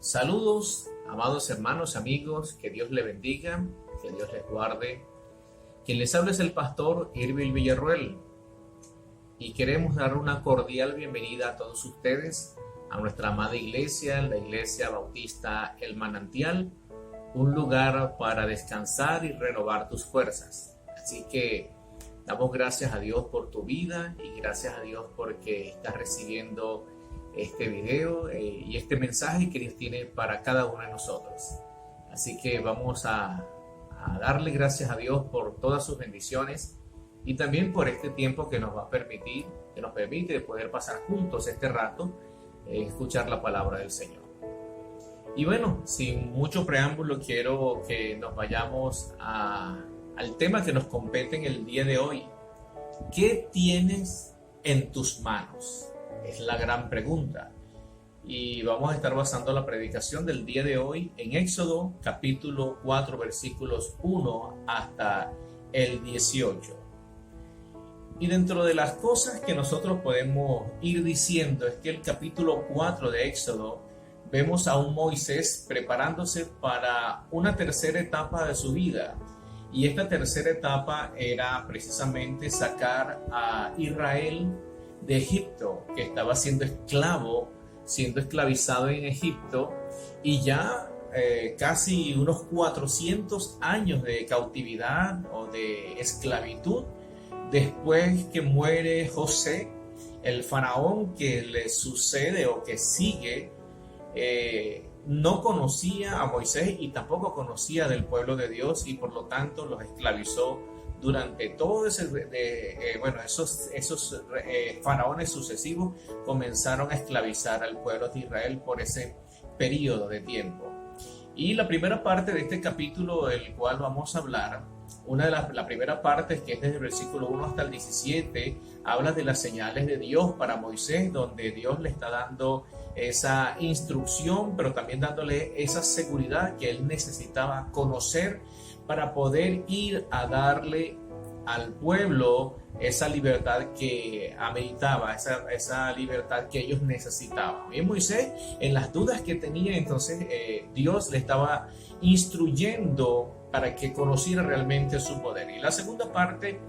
Saludos, amados hermanos, amigos, que Dios les bendiga, que Dios les guarde. Quien les habla es el pastor Irving Villarruel y queremos dar una cordial bienvenida a todos ustedes a nuestra amada iglesia, la Iglesia Bautista El Manantial, un lugar para descansar y renovar tus fuerzas. Así que damos gracias a Dios por tu vida y gracias a Dios porque estás recibiendo este video y este mensaje que Dios tiene para cada uno de nosotros. Así que vamos a darle gracias a Dios por todas sus bendiciones y también por este tiempo que nos va a permitir, que nos permite poder pasar juntos este rato, escuchar la palabra del Señor. Y bueno, sin mucho preámbulo, quiero que nos vayamos al tema que nos compete en el día de hoy. ¿Qué tienes en tus manos? Es la gran pregunta. Y vamos a estar basando la predicación del día de hoy en Éxodo capítulo 4 versículos 1 hasta el 18. Y dentro de las cosas que nosotros podemos ir diciendo es que el capítulo 4 de Éxodo vemos a un Moisés preparándose para una tercera etapa de su vida. Y esta tercera etapa era precisamente sacar a Israel de Egipto, que estaba siendo esclavizado en Egipto, y ya casi unos 400 años de cautividad o de esclavitud después que muere José, el faraón que le sucede o que sigue, no conocía a Moisés y tampoco conocía del pueblo de Dios y por lo tanto los esclavizó durante todo esos faraones sucesivos comenzaron a esclavizar al pueblo de Israel por ese periodo de tiempo. Y la primera parte de este capítulo del cual vamos a hablar, la primera parte, que es desde el versículo 1 hasta el 17, habla de las señales de Dios para Moisés, donde Dios le está dando esa instrucción, pero también dándole esa seguridad que él necesitaba conocer para poder ir a darle al pueblo esa libertad que ameritaba, esa libertad que ellos necesitaban. Y Moisés, en las dudas que tenía, entonces Dios le estaba instruyendo para que conociera realmente su poder. Y la segunda parte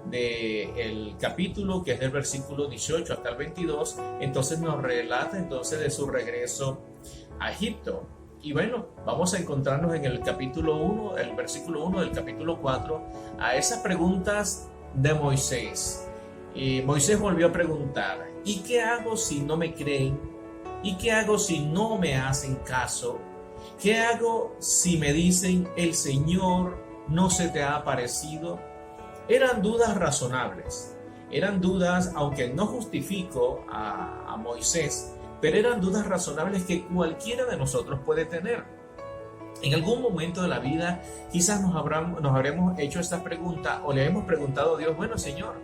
del capítulo, que es del versículo 18 hasta el 22, entonces nos relata entonces de su regreso a Egipto. Y bueno, vamos a encontrarnos en el capítulo 1, el versículo 1 del capítulo 4, a esas preguntas de Moisés. Y Moisés volvió a preguntar: ¿y qué hago si no me creen? ¿Y qué hago si no me hacen caso? ¿Qué hago si me dicen el Señor no se te ha aparecido? Eran dudas razonables, eran dudas, aunque no justifico a Moisés, pero eran dudas razonables que cualquiera de nosotros puede tener. En algún momento de la vida quizás nos habremos hecho esta pregunta o le hemos preguntado a Dios: bueno, Señor,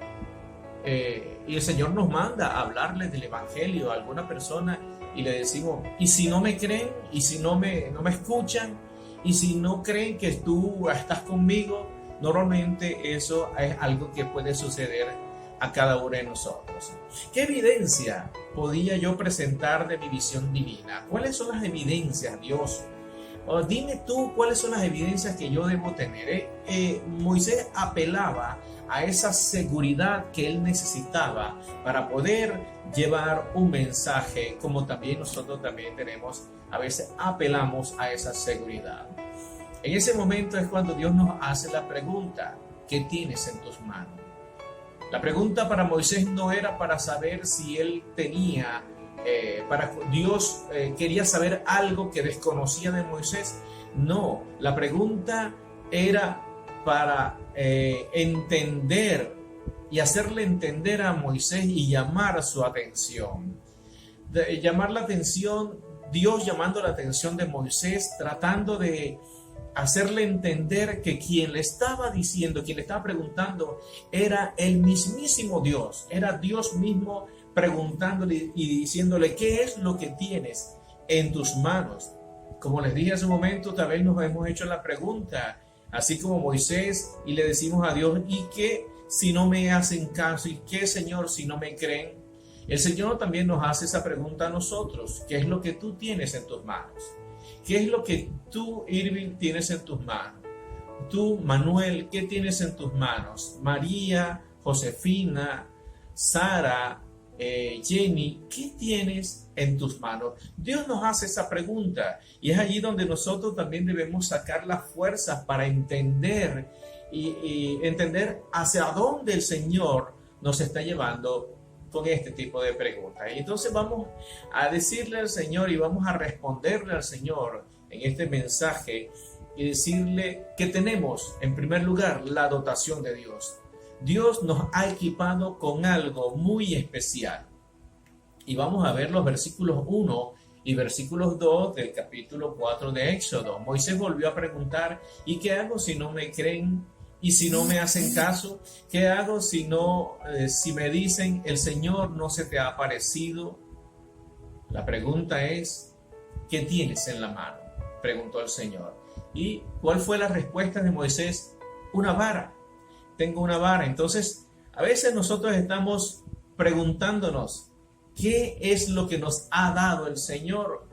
y el Señor nos manda a hablarle del Evangelio a alguna persona y le decimos: ¿y si no me creen? ¿Y si no me escuchan? ¿Y si no creen que tú estás conmigo? Normalmente eso es algo que puede suceder a cada uno de nosotros. ¿Qué evidencia podía yo presentar de mi visión divina? ¿Cuáles son las evidencias, Dios? O dime tú cuáles son las evidencias que yo debo tener. Moisés apelaba a esa seguridad que él necesitaba para poder llevar un mensaje, como también nosotros también tenemos, a veces apelamos a esa seguridad. En ese momento es cuando Dios nos hace la pregunta: ¿qué tienes en tus manos? La pregunta para Moisés no era para saber si él tenía, Dios quería saber algo que desconocía de Moisés. No, la pregunta era para entender y hacerle entender a Moisés y llamar su atención. Llamar la atención, Dios llamando la atención de Moisés, tratando de hacerle entender que quien le estaba diciendo, quien le estaba preguntando, era el mismísimo Dios, era Dios mismo preguntándole y diciéndole: ¿qué es lo que tienes en tus manos? Como les dije hace un momento, tal vez nos hemos hecho la pregunta, así como Moisés, y le decimos a Dios: ¿y qué si no me hacen caso? ¿Y qué, Señor, si no me creen? El Señor también nos hace esa pregunta a nosotros: ¿qué es lo que tú tienes en tus manos? ¿Qué es lo que tú, Irving, tienes en tus manos? Tú, Manuel, ¿qué tienes en tus manos? María, Josefina, Sara, Jenny, ¿qué tienes en tus manos? Dios nos hace esa pregunta, y es allí donde nosotros también debemos sacar las fuerzas para entender y entender hacia dónde el Señor nos está llevando con este tipo de preguntas. Y entonces vamos a decirle al Señor y vamos a responderle al Señor en este mensaje y decirle que tenemos, en primer lugar, la dotación de Dios. Dios nos ha equipado con algo muy especial. Y vamos a ver los versículos 1 y versículos 2 del capítulo 4 de Éxodo. Moisés volvió a preguntar: ¿y qué hago si no me creen? ¿Y si no me hacen caso? ¿Qué hago si me dicen: el Señor no se te ha aparecido? La pregunta es: ¿qué tienes en la mano?, preguntó el Señor. ¿Y cuál fue la respuesta de Moisés? Una vara. Tengo una vara. Entonces, a veces nosotros estamos preguntándonos: ¿qué es lo que nos ha dado el Señor?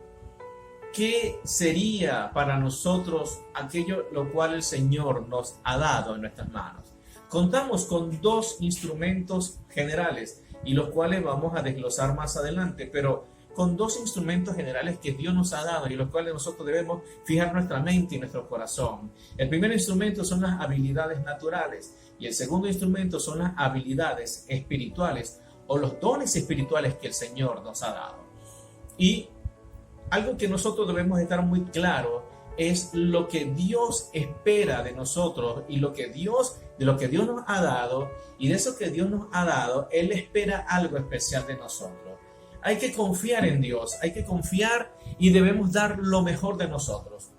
¿Qué sería para nosotros aquello lo cual el Señor nos ha dado en nuestras manos? Contamos con dos instrumentos generales y los cuales vamos a desglosar más adelante, pero con dos instrumentos generales que Dios nos ha dado y los cuales nosotros debemos fijar nuestra mente y nuestro corazón. El primer instrumento son las habilidades naturales y el segundo instrumento son las habilidades espirituales o los dones espirituales que el Señor nos ha dado. Y algo que nosotros debemos estar muy claro es lo que Dios espera de nosotros y de lo que Dios nos ha dado, y de eso que Dios nos ha dado, Él espera algo especial de nosotros. Hay que confiar en Dios, hay que confiar y debemos dar lo mejor de nosotros.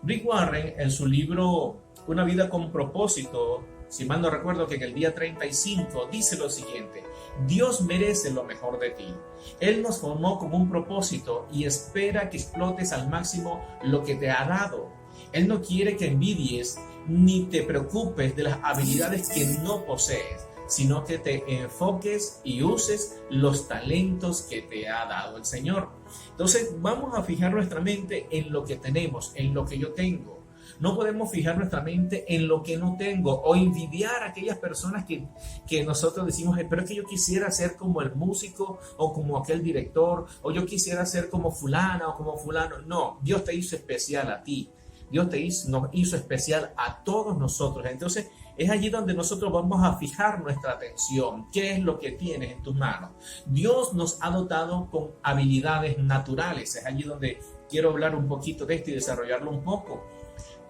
Rick Warren, en su libro Una vida con propósito, si mal no recuerdo que en el día 35, dice lo siguiente: Dios merece lo mejor de ti. Él nos formó con un propósito y espera que explotes al máximo lo que te ha dado. Él no quiere que envidies ni te preocupes de las habilidades que no posees, sino que te enfoques y uses los talentos que te ha dado el Señor. Entonces vamos a fijar nuestra mente en lo que tenemos, en lo que yo tengo. No podemos fijar nuestra mente en lo que no tengo o envidiar a aquellas personas que nosotros decimos: pero es que yo quisiera ser como el músico o como aquel director, o yo quisiera ser como fulana o como fulano. No, Dios te hizo especial a ti. Dios nos hizo especial a todos nosotros. Entonces es allí donde nosotros vamos a fijar nuestra atención. ¿Qué es lo que tienes en tus manos? Dios nos ha dotado con habilidades naturales. Es allí donde quiero hablar un poquito de esto y desarrollarlo un poco.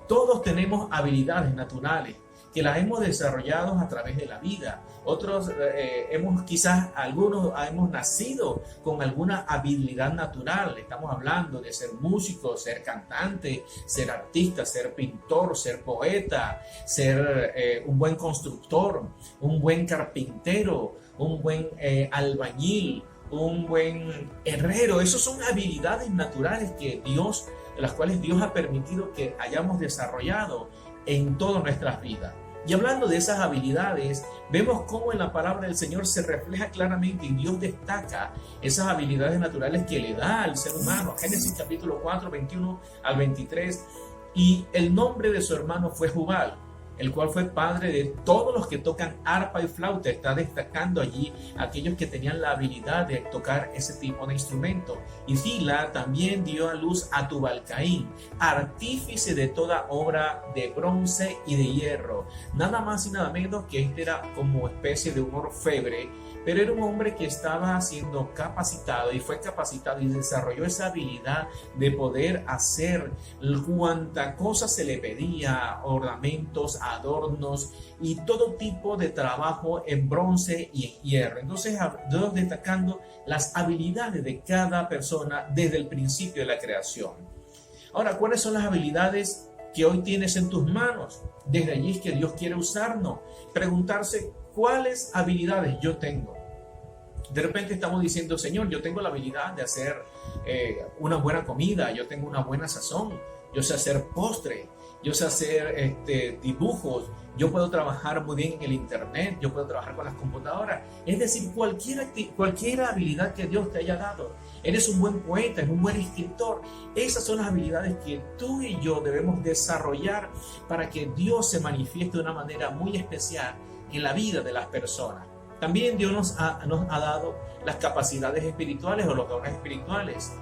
Todos tenemos habilidades naturales que las hemos desarrollado a través de la vida. Otros algunos hemos nacido con alguna habilidad natural. Estamos hablando de ser músico, ser cantante, ser artista, ser pintor, ser poeta, ser un buen constructor, un buen carpintero, un buen albañil, un buen herrero. Esas son habilidades naturales las cuales Dios ha permitido que hayamos desarrollado en todas nuestras vidas. Y hablando de esas habilidades, vemos cómo en la palabra del Señor se refleja claramente y Dios destaca esas habilidades naturales que le da al ser humano. Génesis capítulo 4, 21 al 23. Y el nombre de su hermano fue Jubal, el cual fue padre de todos los que tocan arpa y flauta. Está destacando allí aquellos que tenían la habilidad de tocar ese tipo de instrumento. Y Zila también dio a luz a Tubal-Caín, artífice de toda obra de bronce y de hierro. Nada más y nada menos que este era como especie de un orfebre, pero era un hombre que estaba siendo capacitado y fue capacitado y desarrolló esa habilidad de poder hacer cuanta cosa se le pedía: ornamentos, adornos y todo tipo de trabajo en bronce y en hierro. Entonces, Dios destacando las habilidades de cada persona desde el principio de la creación. Ahora, ¿cuáles son las habilidades que hoy tienes en tus manos? Desde allí es que Dios quiere usarnos. Preguntarse: ¿cuáles habilidades yo tengo? De repente estamos diciendo: Señor, yo tengo la habilidad de hacer una buena comida, yo tengo una buena sazón, yo sé hacer postre. yo sé hacer dibujos, yo puedo trabajar muy bien en el internet, yo puedo trabajar con las computadoras. Es decir, cualquier habilidad que Dios te haya dado. Eres un buen poeta, eres un buen escritor. Esas son las habilidades que tú y yo debemos desarrollar para que Dios se manifieste de una manera muy especial en la vida de las personas. También Dios nos ha dado las capacidades espirituales o los dones espirituales.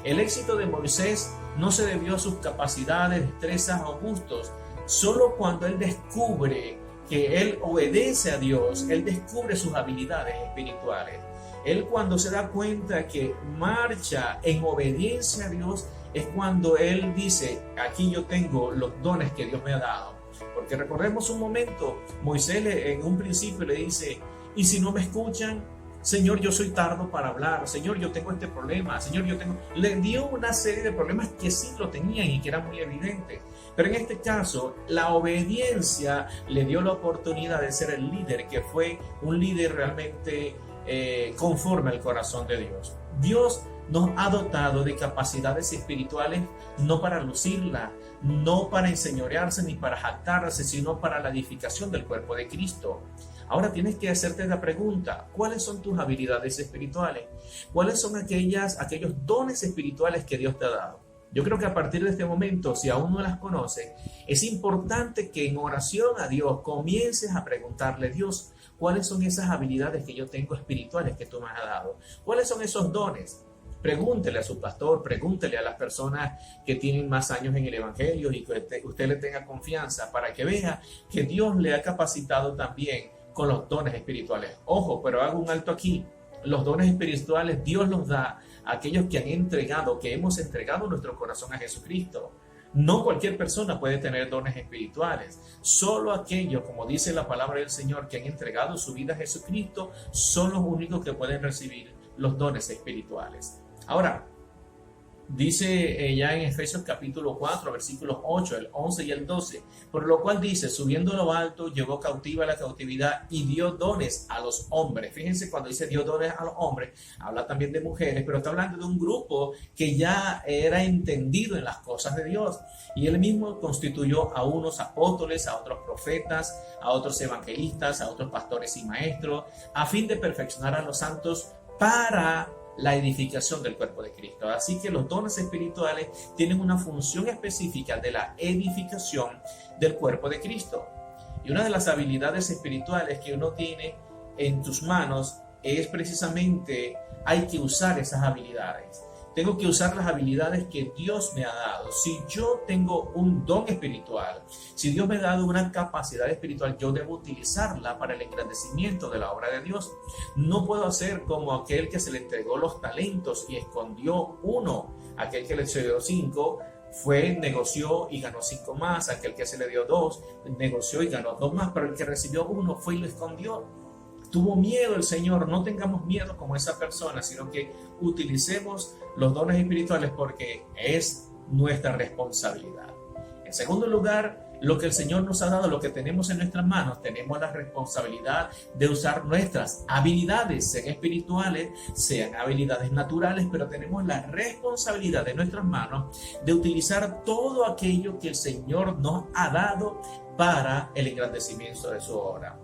El éxito de Moisés no se debió a sus capacidades, destrezas o gustos. Solo cuando él descubre que él obedece a Dios, él descubre sus habilidades espirituales. Él, cuando se da cuenta que marcha en obediencia a Dios, es cuando él dice: aquí yo tengo los dones que Dios me ha dado. Porque recordemos un momento, Moisés en un principio le dice: y si no me escuchan, Señor, yo soy tardo para hablar, Señor, yo tengo este problema, Señor, Le dio una serie de problemas que sí lo tenían y que eran muy evidentes. Pero en este caso, la obediencia le dio la oportunidad de ser el líder, que fue un líder realmente conforme al corazón de Dios. Dios nos ha dotado de capacidades espirituales no para lucirla, no para enseñorearse ni para jactarse, sino para la edificación del cuerpo de Cristo. Ahora tienes que hacerte la pregunta: ¿cuáles son tus habilidades espirituales? ¿Cuáles son aquellos dones espirituales que Dios te ha dado? Yo creo que a partir de este momento, si aún no las conoces, es importante que en oración a Dios comiences a preguntarle: Dios, ¿cuáles son esas habilidades que yo tengo espirituales que tú me has dado? ¿Cuáles son esos dones? Pregúntele a su pastor, pregúntele a las personas que tienen más años en el Evangelio y que usted le tenga confianza para que vea que Dios le ha capacitado también con los dones espirituales. Ojo, pero hago un alto aquí. Los dones espirituales Dios los da a aquellos que hemos entregado nuestro corazón a Jesucristo. No cualquier persona puede tener dones espirituales. Solo aquellos, como dice la palabra del Señor, que han entregado su vida a Jesucristo, son los únicos que pueden recibir los dones espirituales. Ahora, dice ya en Efesios capítulo 4, versículos 8, el 11 y el 12, por lo cual dice: subiendo a lo alto, llevó cautiva la cautividad y dio dones a los hombres. Fíjense, cuando dice dio dones a los hombres, habla también de mujeres, pero está hablando de un grupo que ya era entendido en las cosas de Dios. Y él mismo constituyó a unos apóstoles, a otros profetas, a otros evangelistas, a otros pastores y maestros, a fin de perfeccionar a los santos para la edificación del cuerpo de Cristo. Así que los dones espirituales tienen una función específica de la edificación del cuerpo de Cristo. Y una de las habilidades espirituales que uno tiene en tus manos es precisamente, hay que usar esas habilidades. Tengo que usar las habilidades que Dios me ha dado. Si yo tengo un don espiritual, si Dios me ha dado una capacidad espiritual, yo debo utilizarla para el engrandecimiento de la obra de Dios. No puedo hacer como aquel que se le entregó los talentos y escondió uno. Aquel que le dio 5 negoció y ganó 5 más. Aquel que se le dio 2 negoció y ganó 2 más. Pero el que recibió 1 fue y lo escondió. Tuvo miedo el Señor. No tengamos miedo como esa persona, sino que utilicemos los dones espirituales porque es nuestra responsabilidad. En segundo lugar, lo que el Señor nos ha dado, lo que tenemos en nuestras manos, tenemos la responsabilidad de usar nuestras habilidades, sean espirituales, sean habilidades naturales, pero tenemos la responsabilidad de nuestras manos de utilizar todo aquello que el Señor nos ha dado para el engrandecimiento de su obra.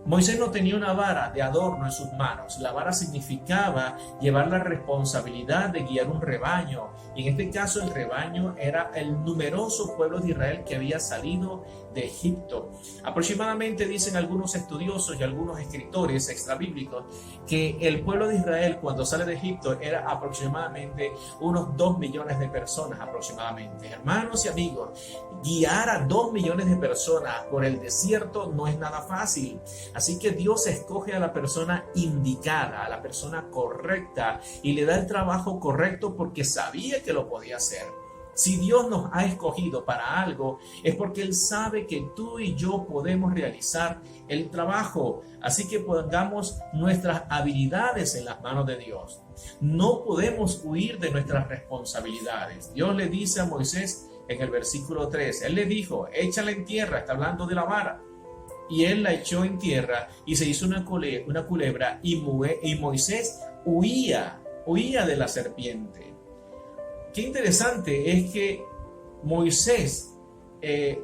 Moisés no tenía una vara de adorno en sus manos. La vara significaba llevar la responsabilidad de guiar un rebaño. Y en este caso el rebaño era el numeroso pueblo de Israel que había salido de Egipto. Aproximadamente, dicen algunos estudiosos y algunos escritores extrabíblicos, que el pueblo de Israel cuando sale de Egipto era aproximadamente unos 2 millones de personas aproximadamente. Hermanos y amigos, guiar a 2 millones de personas por el desierto no es nada fácil. Así que Dios escoge a la persona indicada, a la persona correcta, y le da el trabajo correcto porque sabía que lo podía hacer. Si Dios nos ha escogido para algo, es porque Él sabe que tú y yo podemos realizar el trabajo. Así que pongamos nuestras habilidades en las manos de Dios. No podemos huir de nuestras responsabilidades. Dios le dice a Moisés en el versículo 3, Él le dijo: échala en tierra, está hablando de la vara. Y él la echó en tierra y se hizo una culebra y Moisés huía de la serpiente. Qué interesante es que Moisés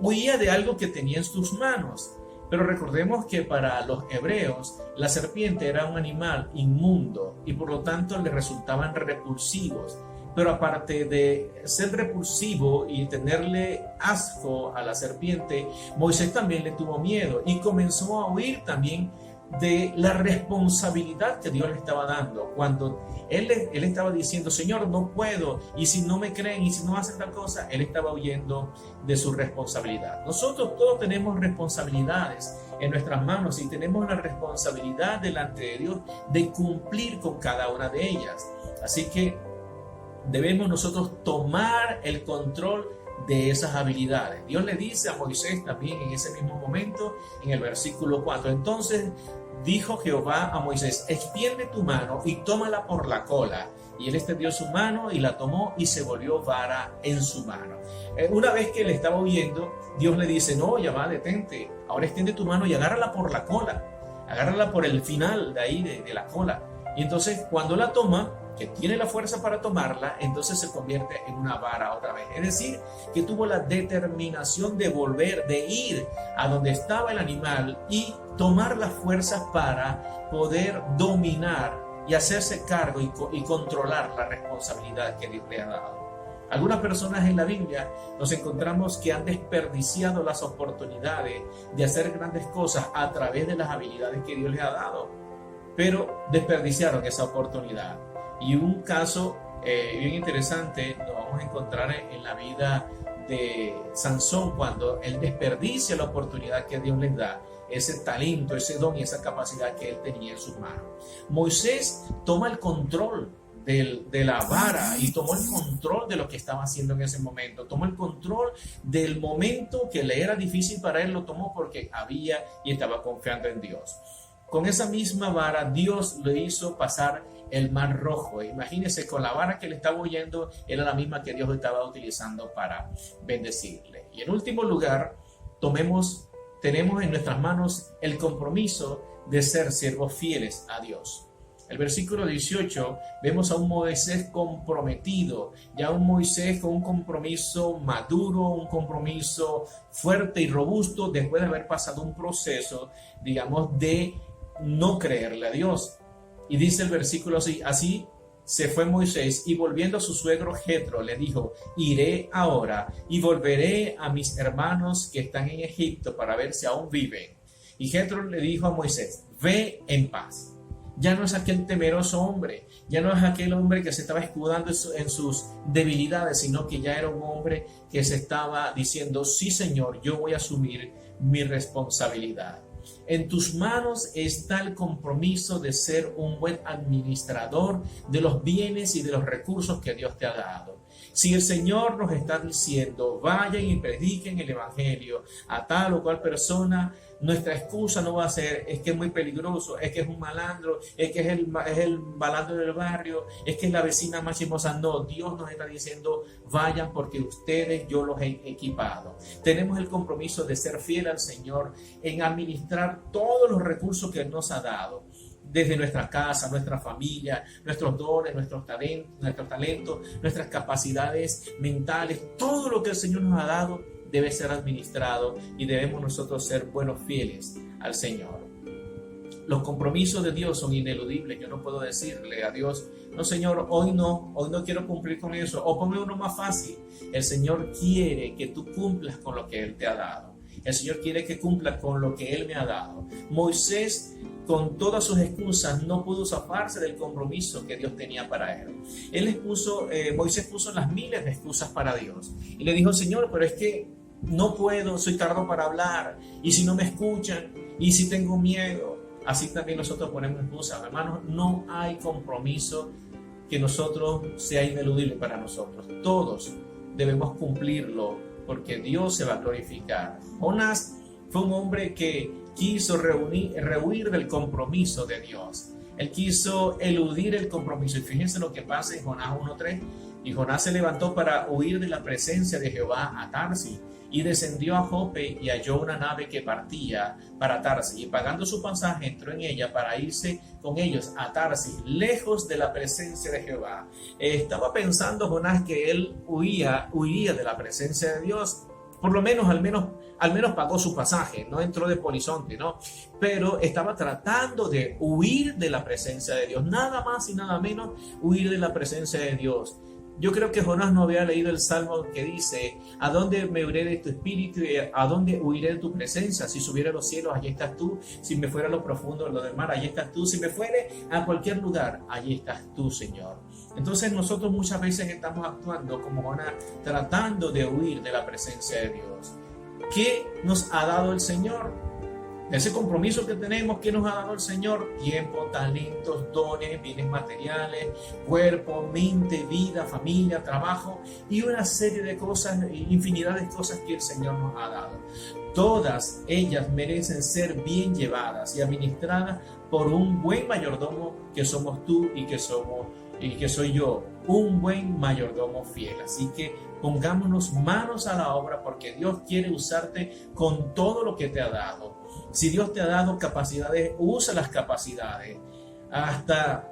huía de algo que tenía en sus manos. Pero recordemos que para los hebreos la serpiente era un animal inmundo y por lo tanto le resultaban repulsivos. Pero aparte de ser repulsivo y tenerle asco a la serpiente, Moisés también le tuvo miedo y comenzó a huir también de la responsabilidad que Dios le estaba dando. Cuando él estaba diciendo, Señor, no puedo, y si no me creen, y si no hacen tal cosa, él estaba huyendo de su responsabilidad. Nosotros todos tenemos responsabilidades en nuestras manos y tenemos la responsabilidad delante de Dios de cumplir con cada una de ellas. Así que debemos nosotros tomar el control de esas habilidades. Dios le dice a Moisés también en ese mismo momento, en el versículo 4, entonces dijo Jehová a Moisés, extiende tu mano y tómala por la cola. Y él extendió su mano y la tomó y se volvió vara en su mano. Una vez que él estaba huyendo, Dios le dice, no, ya va, detente, ahora extiende tu mano y agárrala por la cola, agárrala por el final de ahí, de la cola. Y entonces cuando la toma, que tiene la fuerza para tomarla, entonces se convierte en una vara otra vez. Es decir, que tuvo la determinación de volver, de ir a donde estaba el animal y tomar las fuerzas para poder dominar y hacerse cargo y controlar la responsabilidad que Dios le ha dado. Algunas personas en la Biblia nos encontramos que han desperdiciado las oportunidades de hacer grandes cosas a través de las habilidades que Dios les ha dado, pero desperdiciaron esa oportunidad. Y un caso bien interesante lo vamos a encontrar en la vida de Sansón, cuando él desperdicia la oportunidad que Dios les da, ese talento, ese don y esa capacidad que él tenía en sus manos. Moisés toma el control de la vara y tomó el control de lo que estaba haciendo en ese momento, tomó el control del momento que le era difícil para él, lo tomó porque había y estaba confiando en Dios. Con esa misma vara Dios le hizo pasar el mar rojo. Imagínense, con la vara que le estaba huyendo era la misma que Dios estaba utilizando para bendecirle. Y en último lugar, tenemos en nuestras manos el compromiso de ser siervos fieles a Dios. El versículo 18, vemos a un Moisés comprometido, ya un Moisés con un compromiso maduro, un compromiso fuerte y robusto después de haber pasado un proceso, digamos, de no creerle a Dios. Y dice el versículo así se fue Moisés y volviendo a su suegro Jetro le dijo, iré ahora y volveré a mis hermanos que están en Egipto para ver si aún viven. Y Jetro le dijo a Moisés, ve en paz. Ya no es aquel temeroso hombre, ya no es aquel hombre que se estaba escudando en sus debilidades, sino que ya era un hombre que se estaba diciendo, sí Señor, yo voy a asumir mi responsabilidad. En tus manos está el compromiso de ser un buen administrador de los bienes y de los recursos que Dios te ha dado. Si el Señor nos está diciendo, vayan y prediquen el evangelio a tal o cual persona, nuestra excusa no va a ser, es que es muy peligroso, es que es un malandro, es que es el malandro del barrio, es que es la vecina más chismosa. No, Dios nos está diciendo, vayan porque ustedes yo los he equipado. Tenemos el compromiso de ser fiel al Señor en administrar todos los recursos que Él nos ha dado. Desde nuestra casa, nuestra familia, nuestros dones, nuestros talentos, nuestras capacidades mentales, todo lo que el Señor nos ha dado debe ser administrado y debemos nosotros ser buenos fieles al Señor. Los compromisos de Dios son ineludibles. Yo no puedo decirle a Dios, no Señor, hoy no quiero cumplir con eso, o ponme uno más fácil. El Señor quiere que tú cumplas con lo que Él te ha dado. El Señor quiere que cumplas con lo que Él me ha dado. Moisés, con todas sus excusas, no pudo zafarse del compromiso que Dios tenía para él. Moisés puso las miles de excusas para Dios y le dijo, Señor, pero es que no puedo, soy tardo para hablar, y si no me escuchan, y si tengo miedo. Así también nosotros ponemos excusas. Hermanos, no hay compromiso que nosotros sea ineludible para nosotros. Todos debemos cumplirlo porque Dios se va a glorificar. Jonás fue un hombre que quiso rehuir del compromiso de Dios. Él quiso eludir el compromiso. Y fíjense lo que pasa en Jonás 1:3. Y Jonás se levantó para huir de la presencia de Jehová a Tarsis, y descendió a Jope y halló una nave que partía para Tarsis, y pagando su pasaje entró en ella para irse con ellos a Tarsis, lejos de la presencia de Jehová. Estaba pensando Jonás que él huiría de la presencia de Dios. Por lo menos, al menos pagó su pasaje, no entró de polizonte, ¿no? Pero estaba tratando de huir de la presencia de Dios, nada más y nada menos huir de la presencia de Dios. Yo creo que Jonás no había leído el salmo que dice: ¿a dónde me huiré de tu espíritu y a dónde huiré de tu presencia? Si subiera a los cielos, allí estás tú. Si me fuera a lo profundo de lo del mar, allí estás tú. Si me fuere a cualquier lugar, allí estás tú, Señor. Entonces nosotros muchas veces estamos actuando como Jonás, tratando de huir de la presencia de Dios. ¿Qué nos ha dado el Señor? Ese compromiso que tenemos, ¿qué nos ha dado el Señor? Tiempo, talentos, dones, bienes materiales, cuerpo, mente, vida, familia, trabajo y una serie de cosas, infinidad de cosas que el Señor nos ha dado. Todas ellas merecen ser bien llevadas y administradas por un buen mayordomo que somos tú y que soy yo, un buen mayordomo fiel. Así que pongámonos manos a la obra, porque Dios quiere usarte con todo lo que te ha dado. Si Dios te ha dado capacidades, usa las capacidades. Hasta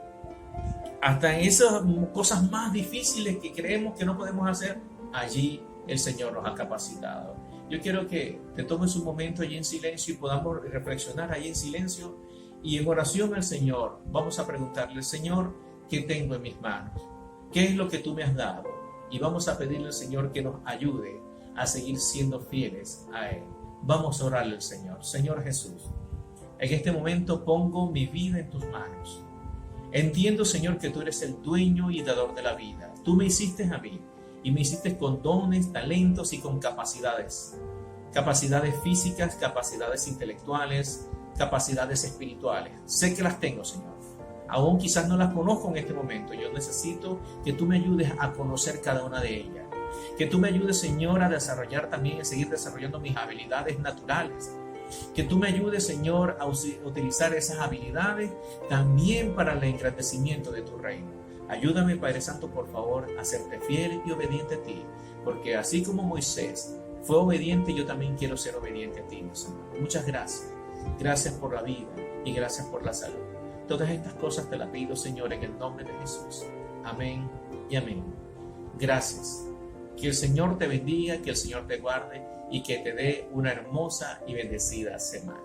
en esas cosas más difíciles que creemos que no podemos hacer, allí el Señor nos ha capacitado. Yo quiero que te tomes un momento allí en silencio y podamos reflexionar allí en silencio y en oración al Señor. Vamos a preguntarle: Señor, ¿qué tengo en mis manos? ¿Qué es lo que tú me has dado? Y vamos a pedirle al Señor que nos ayude a seguir siendo fieles a Él. Vamos a orarle al Señor. Señor Jesús, en este momento pongo mi vida en tus manos. Entiendo, Señor, que tú eres el dueño y dador de la vida. Tú me hiciste a mí y me hiciste con dones, talentos y con capacidades. Capacidades físicas, capacidades intelectuales, capacidades espirituales. Sé que las tengo, Señor. Aún quizás no las conozco en este momento. Yo necesito que tú me ayudes a conocer cada una de ellas. Que tú me ayudes, Señor, a desarrollar también, a seguir desarrollando mis habilidades naturales. Que tú me ayudes, Señor, a utilizar esas habilidades también para el engrandecimiento de tu reino. Ayúdame, Padre Santo, por favor, a serte fiel y obediente a ti. Porque así como Moisés fue obediente, yo también quiero ser obediente a ti, Señor. Muchas gracias. Gracias por la vida y gracias por la salud. Todas estas cosas te las pido, Señor, en el nombre de Jesús. Amén y amén. Gracias. Que el Señor te bendiga, que el Señor te guarde y que te dé una hermosa y bendecida semana.